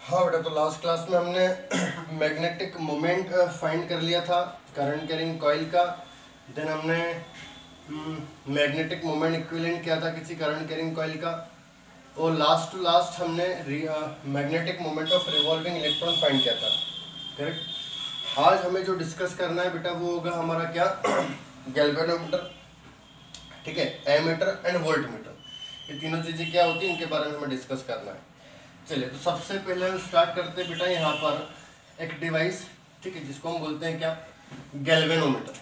हाँ बेटा, तो लास्ट क्लास में हमने मैग्नेटिक मोमेंट फाइंड कर लिया था करंट कैरिंग कॉइल का। देन हमने मैग्नेटिक मोमेंट इक्विवेलेंट किया था किसी करंट कैरिंग कॉइल का। और लास्ट टू लास्ट हमने magnetic moment of revolving electron find किया था। करेक्ट। आज हमें जो डिस्कस करना है बेटा वो होगा हमारा क्या गैल्वेनोमीटर, ठीक है, एमीटर एंड वोल्टमीटर। ये तीनों चीज़ें क्या होती हैं इनके बारे में हमें डिस्कस करना है। चलिए, तो सबसे पहले हम स्टार्ट करते हैं बेटा यहाँ पर एक डिवाइस, ठीक है, जिसको हम बोलते हैं क्या, गैल्वेनोमीटर।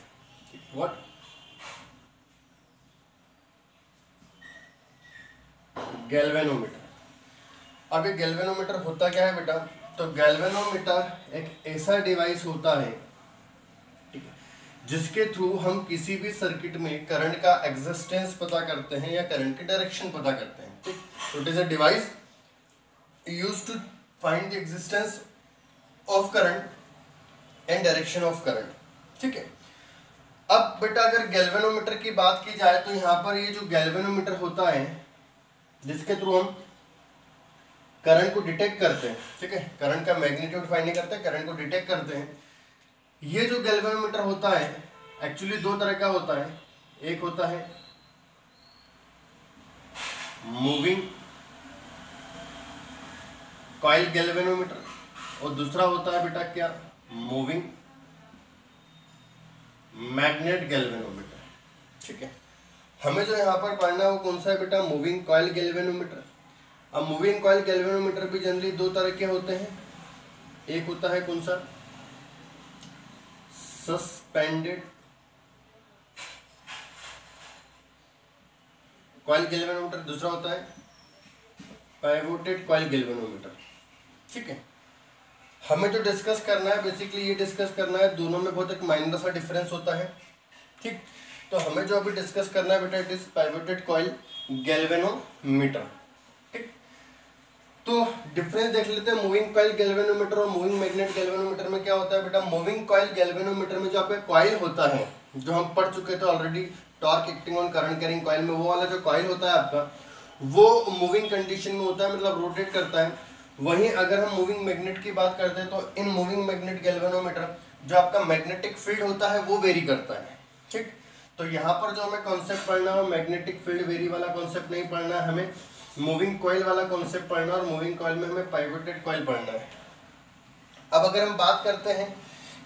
व्हाट? गैल्वेनोमीटर। अब ये गैल्वेनोमीटर होता क्या है बेटा? तो गैल्वेनोमीटर एक ऐसा डिवाइस होता है, ठीक है, जिसके थ्रू हम किसी भी सर्किट में करंट का एग्जिस्टेंस पता करते हैं या करंट की डायरेक्शन पता करते हैं। ठीक, तो it is a device used to find the existence of current and direction of current। ठीक है। अब बेटा अगर गैल्वेनोमीटर की बात की जाए तो यहाँ पर ये जो गैल्वेनोमीटर होता है जिसके थ्रू हम करंट को डिटेक्ट करते हैं, ठीक है, करंट का मैग्नीट्यूड फाइंड नहीं करते, करंट को डिटेक्ट करते हैं। ये जो गैल्वेनोमीटर होता है एक्चुअली दो तरह का होता है। एक होता है मूविंग कॉइल गैल्वेनोमीटर और दूसरा होता है बेटा क्या, मूविंग मैग्नेट गैल्वेनोमीटर। ठीक है। हमें जो यहाँ पर पढ़ना है वो कौन सा है बेटा, मूविंग कॉइल गैल्वेनोमीटर। अब मूविंग कॉइल गैल्वेनोमीटर भी जनरली दो तरह के होते हैं। एक होता है कौन सा, सस्पेंडेड कॉइल गैल्वेनोमीटर, दूसरा होता है पाइवोटेड कॉइल गैल्वेनोमीटर। ठीक है। हमें जो डिस्कस करना है बेसिकली ये डिस्कस करना है, दोनों में बहुत एक माइनर सा डिफरेंस होता है। ठीक, तो हमें जो अभी डिस्कस करना है बेटा it is pivoted coil galvanometer. ठीक, तो डिफरेंस देख लेते हैं मूविंग कॉइल गैल्वेनोमीटर और मूविंग मैग्नेट गैल्वेनोमीटर में। क्या होता है बेटा, मूविंग कॉइल गैल्वेनोमीटर में जो आपका कॉइल होता है, जो हम पढ़ चुके थे already torque acting on current carrying coil में, वो वाला जो कॉइल होता है आपका वो मूविंग कंडीशन में होता है, मतलब रोटेट करता है। वहीं अगर हम मूविंग मैग्नेट की बात करते हैं तो इन मूविंग मैग्नेट गैल्वेनोमीटर जो आपका मैग्नेटिक फील्ड होता है वो वेरी करता है। ठीक, तो यहाँ पर जो हमें कॉन्सेप्ट पढ़ना है मैग्नेटिक फील्ड वेरी वाला कॉन्सेप्ट नहीं पढ़ना है, हमें मूविंग कॉइल वाला कॉन्सेप्ट पढ़ना है और मूविंग कॉइल में हमें पाइवोटेड कॉइल पढ़ना है। अब अगर हम बात करते हैं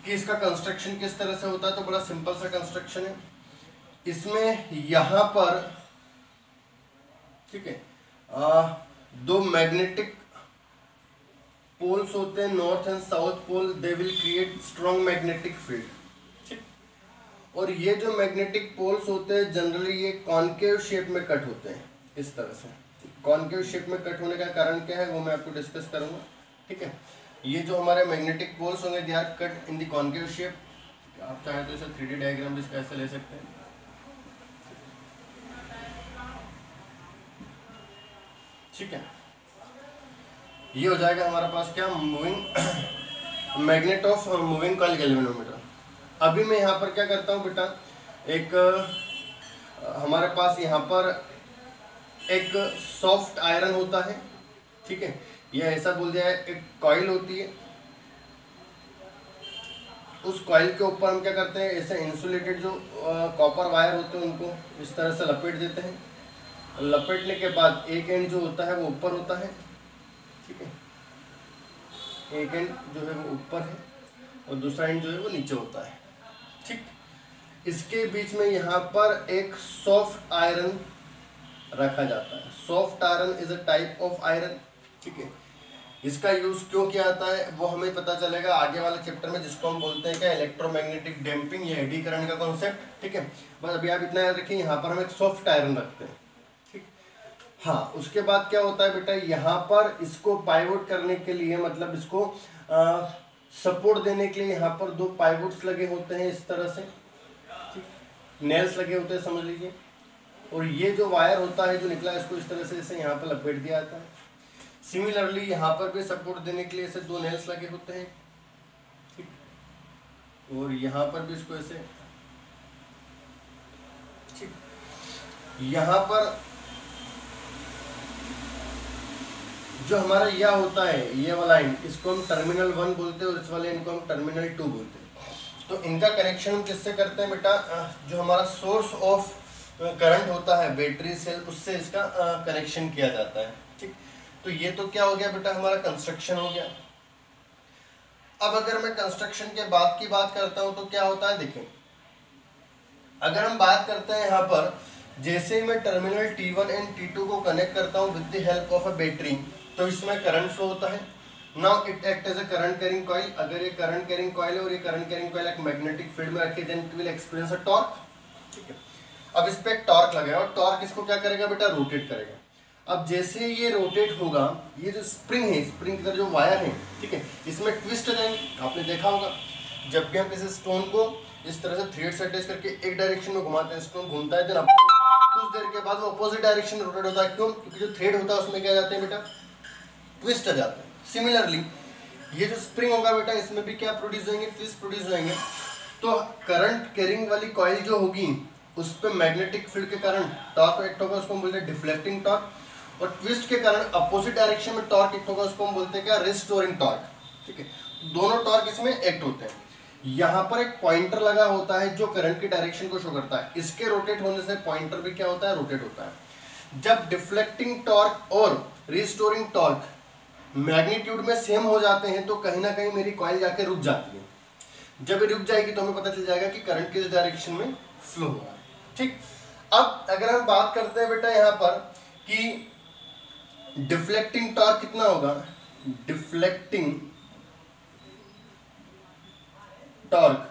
कि इसका कंस्ट्रक्शन किस तरह से होता है तो बड़ा सिंपल सा कंस्ट्रक्शन है। इसमें यहाँ पर, ठीक है, दो मैग्नेटिक पोल्स होते हैं, north and south pole, they will create strong magnetic field. ठीक, और ये जो मैग्नेटिक पोल्स होते हैं जनरली ये कॉन्केव शेप में कट होते हैं, इस तरह से। कॉन्केव शेप में कट होने का कारण क्या है वो मैं आपको डिस्कस करूंगा। ठीक है, ये जो हमारे मैग्नेटिक पोल्स होंगे they are cut in the concave shape. आप चाहे तो इसे 3D डायग्राम जिसका ऐसे ले सकते हैं। ठीक है, ये हो जाएगा हमारे पास क्या, moving magnet of moving coil galvanometer. अभी मैं यहाँ पर क्या करता हूँ बेटा, एक हमारे पास यहाँ पर एक सॉफ्ट आयरन होता है। ठीक है, ये ऐसा बोल दिया है, एक कॉइल होती है, उस कॉइल के ऊपर हम क्या करते हैं, ऐसे इंसुलेटेड जो कॉपर वायर होते हैं उनको इस तरह से लपेट देते हैं। लपेटने के बाद एक एंड जो होता है वो ऊपर होता है, ठीक है, एक एंड जो है वो ऊपर है और दूसरा एंड जो है वो नीचे होता है। ठीक, इसके बीच में यहाँ पर एक सॉफ्ट आयरन रखा जाता है। Soft iron is a type of iron. ठीक है, इसका यूज क्यों किया जाता है वो हमें पता चलेगा आगे वाले चैप्टर में, जिसको हम बोलते हैं क्या, इलेक्ट्रोमैग्नेटिक डैम्पिंग या एडी करंट का कॉन्सेप्ट। ठीक है, बस अभी आप इतना याद रखिए, यहाँ पर हम एक सॉफ्ट आयरन रखते हैं। हाँ, उसके बाद क्या होता है बेटा, यहाँ पर इसको पाइवोट करने के लिए, मतलब इसको सपोर्ट देने के लिए यहाँ पर दो पाइवोट्स लगे होते हैं इस तरह से, ठीक, नेल्स लगे होते हैं समझ लीजिए। और ये जो वायर होता है जो निकला इसको इस तरह से इसे यहाँ पर लपेट दिया जाता है। सिमिलरली यहाँ पर भी सपोर्ट देने के लिए ऐसे दो नेल्स लगे होते हैं, ठीक, और यहाँ पर भी इसको ऐसे, ठीक, यहाँ पर जो हमारा यह होता है ये वाला एंड, इसको हम टर्मिनल 1 बोलते हैं और इस वाले एंड को हम टर्मिनल 2 बोलते हैं। तो इनका कनेक्शन हम किससे करते हैं बेटा, जो हमारा सोर्स ऑफ करंट होता है बैटरी सेल, उससे इसका कनेक्शन किया जाता है। ठीक, तो ये तो क्या हो गया बेटा, हमारा कंस्ट्रक्शन हो गया। अब अगर मैं कंस्ट्रक्शन के बाद की बात करता हूं तो क्या होता है, देखें अगर हम बात करते हैं यहाँ पर, जैसे ही मैं टर्मिनल T1 एंड T2 को कनेक्ट करता हूँ with the help of a battery, तो इसमें करंट फ्लो होता है। Now it act as a current carrying coil. अगर ये करंट कैरिंग कॉइल है और ये करंट कैरिंग कॉइल एक मैग्नेटिक फील्ड में रखी, then it will experience a torque. ठीक है, अब इस पे एक टॉर्क लगेगा और टॉर्क इसको क्या करेगा बेटा, रोटेट करेगा। अब जैसे ये रोटेट होगा, ये जो स्प्रिंग है, स्प्रिंग का जो वायर है, ठीक है, इसमें ट्विस्ट हो जाएंगे। आपने देखा होगा जब भी हम किसी स्टोन को इस तरह से थ्रेड से अटैच करके एक डायरेक्शन में घुमाते हैं, स्टोन घूमता है, देन कुछ देर के बाद वो अपोजिट डायरेक्शन में रोटेट होता है। क्यों? क्योंकि जो थ्रेड होता है उसमें क्या जाते हैं बेटा, ट्विस्ट आ जाते हैं। सिमिलरली ये जो स्प्रिंग होगा बेटा, इसमें भी क्या प्रोड्यूस होंगे, ट्विस्ट प्रोड्यूस होंगे। तो करंट कैरिंग वाली कॉइल जो होगी उस पर मैग्नेटिक फील्ड के कारण टॉर्क एक्ट होगा, उसको हम बोलते हैं डिफ्लेक्टिंग टॉर्क। और ट्विस्ट के कारण अपोजिट डायरेक्शन में टॉर्क एक्ट होगा, उसको हम बोलते हैं क्या, रिस्टोरिंग टॉर्क। ठीक है, दोनों टॉर्क इसमें एक्ट होते हैं। यहाँ पर एक पॉइंटर लगा होता है जो करंट की डायरेक्शन को शो करता है। इसके रोटेट होने से पॉइंटर भी क्या होता है, रोटेट होता है। जब डिफ्लेक्टिंग टॉर्क और रिस्टोरिंग टॉर्क मैग्नीट्यूड में सेम हो जाते हैं तो कहीं ना कहीं मेरी कॉइल जाके रुक जाती है। जब ये रुक जाएगी तो हमें पता चल जाएगा कि करंट किस डायरेक्शन में फ्लो हो रहा है। ठीक, अब अगर हम बात करते हैं बेटा यहाँ पर कि डिफ्लेक्टिंग टॉर्क कितना होगा, डिफ्लेक्टिंग टॉर्क,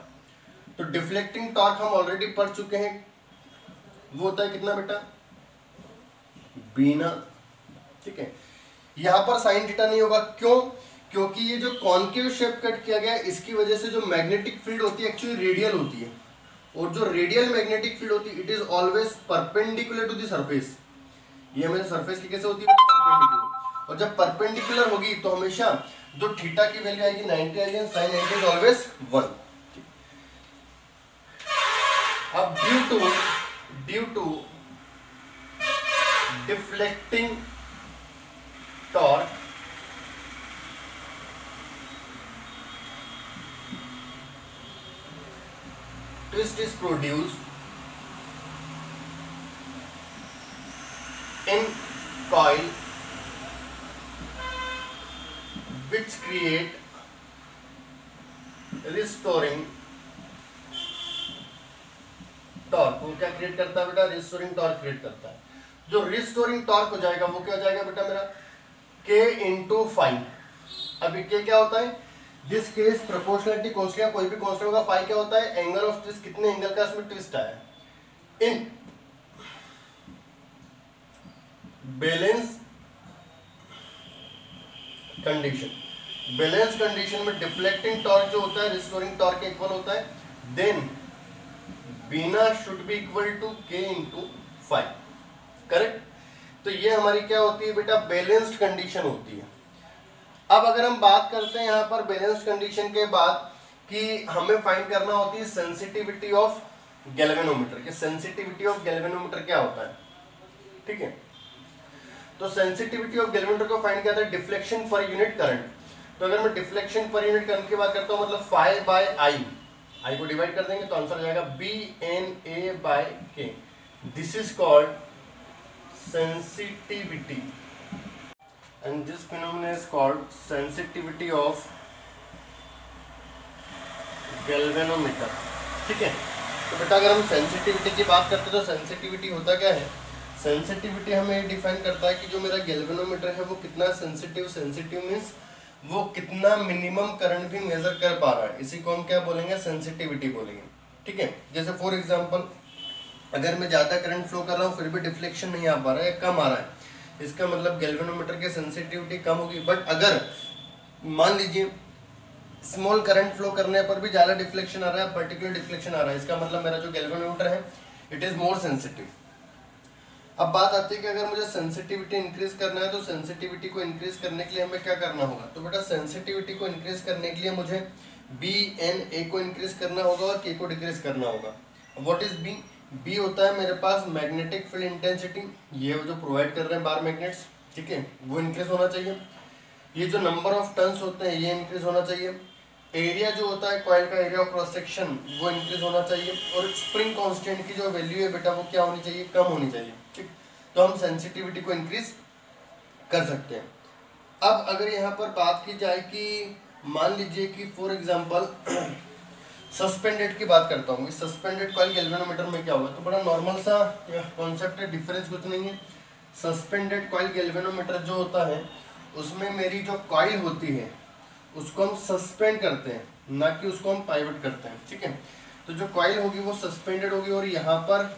तो डिफ्लेक्टिंग टॉर्क हम ऑलरेडी पढ़ चुके हैं, वो होता है कितना बेटा, बीना। ठीक है, यहां पर साइन थीटा नहीं होगा। क्यों? क्योंकि ये जो कॉन्केव शेप कट किया गया है, इसकी वजह से जो मैग्नेटिक फील्ड होती है एक्चुअली रेडियल होती है, और जो रेडियल मैग्नेटिक फील्ड होती है it is always perpendicular to the surface. ये हमेशा सरफेस की कैसे होती है, परपेंडिकुलर। और जब परपेंडिकुलर होगी तो हमेशा जो थीटा की वैल्यू आएगी 90 आएगी, साइन 90 इज ऑलवेज 1। अब due to deflecting torque twist is produced in coil which create restoring torque. वो क्या क्रिएट करता है बेटा, रिस्टोरिंग टॉर्क क्रिएट करता है। जो रिस्टोरिंग टॉर्क हो जाएगा वो क्या हो जाएगा बेटा मेरा, K इंटू फाई। अभी K क्या होता है, दिस केस प्रोपोर्शनलिटी कांस्टेंट, कोई भी कांस्टेंट होगा। फाई क्या होता है, एंगल ऑफ ट्विस्ट, कितने एंगल का इसमें ट्विस्ट आया। In balance condition, balance condition में डिफ्लेक्टिंग टॉर्क जो होता है रिस्टोरिंग टॉर्क के इक्वल होता है, then BNA should be equal to K into phi. Correct? तो ये हमारी क्या होती है बेटा, बैलेंस्ड कंडीशन होती है। अब अगर हम बात करते हैं यहाँ पर बैलेंस्ड कंडीशन के बाद कि हमें फाइंड करना होती है सेंसिटिविटी ऑफ गैल्वेनोमीटर। कि सेंसिटिविटी ऑफ गैल्वेनोमीटर क्या होता है। ठीक है, तो सेंसिटिविटी ऑफ गैल्वेनोमीटर को फाइंड किया था डिफ्लेक्शन पर यूनिट करंट। तो अगर मैं डिफ्लेक्शन पर यूनिट करंट की बात करता हूँ, मतलब फाई बाय आई को डिवाइड कर देंगे तो आंसर आ जाएगा BNA/K। This is called sensitivity and this phenomenon is called sensitivity of galvanometer। ठीक है, तो बेटा अगर हम सेंसिटिविटी की बात करते हैं तो सेंसिटिविटी होता क्या है, सेंसिटिविटी हमें डिफाइन करता है कि जो मेरा गैल्वेनोमीटर है वो कितना सेंसिटिव, सेंसिटिव मींस वो कितना मिनिमम करंट भी मेजर कर पा रहा है, इसी को हम क्या बोलेंगे, सेंसिटिविटी बोलेंगे। ठीक है, जैसे फॉर एग्जांपल अगर मैं ज़्यादा करंट फ्लो कर रहा हूँ फिर भी डिफ्लेक्शन नहीं आ पा रहा है या कम आ रहा है, इसका मतलब गैल्वेनोमीटर की सेंसिटिविटी कम होगी। बट अगर मान लीजिए स्मॉल करंट फ्लो करने पर भी ज़्यादा डिफ्लेक्शन आ रहा है, पर्टिकुलर डिफ्लेक्शन आ रहा है, इसका मतलब मेरा जो गैल्वेनोमीटर है इट इज़ मोर सेंसिटिव। अब बात आती है कि अगर मुझे सेंसिटिविटी इंक्रीज करना है तो सेंसिटिविटी को इंक्रीज करने के लिए हमें क्या करना होगा। तो बेटा सेंसिटिविटी को इंक्रीज करने के लिए मुझे BNA को इंक्रीज करना होगा और K को डिक्रीज करना होगा। व्हाट इज B होता है मेरे पास मैग्नेटिक फील्ड इंटेंसिटी, ये जो प्रोवाइड कर रहे हैं बार मैग्नेट्स। ठीक है, वो इंक्रीज होना चाहिए। ये जो नंबर ऑफ टर्न्स होते हैं ये इंक्रीज होना चाहिए। एरिया जो होता है कॉइल का, एरिया ऑफ क्रॉस सेक्शन, वो इंक्रीज होना चाहिए। और स्प्रिंग कांस्टेंट की जो वैल्यू है बेटा वो क्या होनी चाहिए, कम होनी चाहिए। ठीक, तो हम सेंसिटिविटी को इंक्रीज कर सकते हैं। अब अगर यहाँ पर बात की जाए कि मान लीजिए कि फॉर एग्जांपल सस्पेंडेड की बात करता हूँ, सस्पेंडेड कॉइल गैल्वेनोमीटर में क्या होगा, तो बड़ा नॉर्मल सा कॉन्सेप्ट है, डिफरेंस कुछ नहीं है। सस्पेंडेड कॉइल गैल्वेनोमीटर जो होता है उसमें मेरी जो कॉइल होती है उसको हम सस्पेंड करते हैं, ना कि उसको हम पाइवट करते हैं। ठीक है, तो जो कॉइल होगी वो सस्पेंडेड होगी और यहाँ पर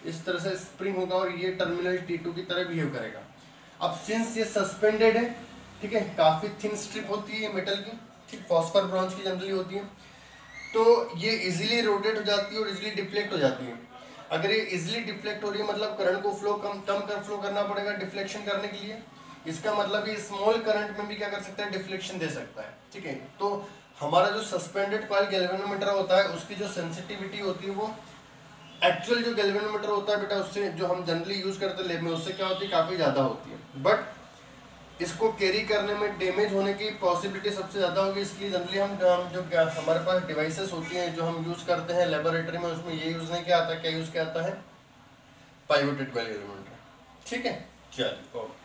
इस तरह से स्प्रिंग होगा और ये टर्मिनल T2 की तरह बिहेव करेगा। अब सिंस ये सस्पेंडेड है, ठीक है, काफी थिन स्ट्रिप होती है मेटल की, ठीक, फॉस्फर ब्रॉन्ज की जनरली होती है, तो ये इजीली रोटेट हो जाती है और इजीली डिफ्लेक्ट हो जाती है। अगर ये इजीली डिफ्लेक्ट हो रही है मतलब करंट को फ्लो कम कर फ्लो करना पड़ेगा डिफ्लेक्शन करने के लिए। इसका मतलब ये स्मॉल करंट में भी क्या कर सकता है, डिफ्लेक्शन दे सकता है। ठीक है, तो हमारा जो सस्पेंडेड कॉइल गैल्वेनोमीटर होता है उसकी जो सेंसिटिविटी होती है वो एक्चुअल जो गैल्वेनोमीटर होता है बेटा उससे, जो हम जनरली यूज करते हैं लैब में, उससे क्या होती है, काफी ज्यादा होती है। बट इसको कैरी करने में डैमेज होने की पॉसिबिलिटी सबसे ज़्यादा होगी, इसलिए जनरली हम जो हमारे पास डिवाइसेस होती हैं जो हम यूज़ करते हैं लेबोरेटरी में, उसमें ये यूज़ नहीं किया आता, क्या यूज़ किया आता है, पाइवोटेड कॉइल गैल्वेनोमीटर। ठीक है, चलिए ओके।